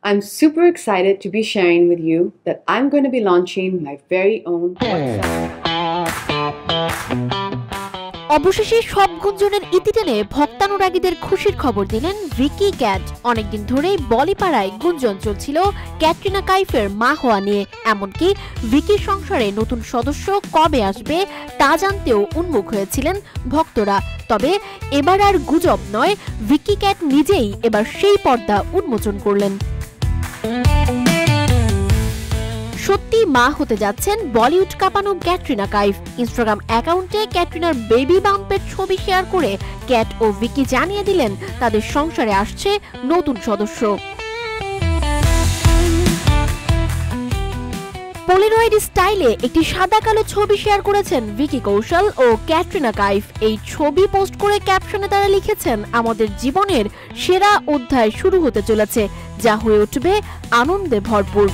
I'm super excited to be sharing with you that I'm going to be launching my very own WhatsApp. অবশেষে সব গুঞ্জনের ইতি টেনে ভক্তানুরাগীদের খুশির খবর দিলেন ভিকি ক্যাট। অনেকদিন ধরেই বলিপাড়ায় গুঞ্জন চলছিল ক্যাটরিনা কাইফের মা হওয়া নিয়ে, এমনকি ভিকির সংসারে নতুন সদস্য কবে আসবে তা জানতেও উন্মুখ হয়েছিলেন ভক্তরা। তবে এবার আর গুজব নয়, ভিকি ক্যাট নিজেই এবার সেই পর্দা উন্মোচন করলেন। সত্যি মা হতে যাচ্ছেন বলিউড কাঁপানো ক্যাটরিনা কাইফ। ইনস্টাগ্রাম অ্যাকাউন্টে ক্যাটরিনার বেবি বাম্পের ছবি শেয়ার করে ক্যাট ও ভিকি জানিয়ে দিলেন তাদের সংসারে আসছে নতুন সদস্য। পোলারয়েড স্টাইলে একটি সাদা কালো ছবি শেয়ার করেছেন ভিকি কৌশল ও ক্যাটরিনা কাইফ। এই ছবি পোস্ট করে ক্যাপশনে তারা লিখেছেন, আমাদের জীবনের সেরা অধ্যায় শুরু হতে চলেছে, যা হয়ে উঠবে আনন্দে ভরপুর।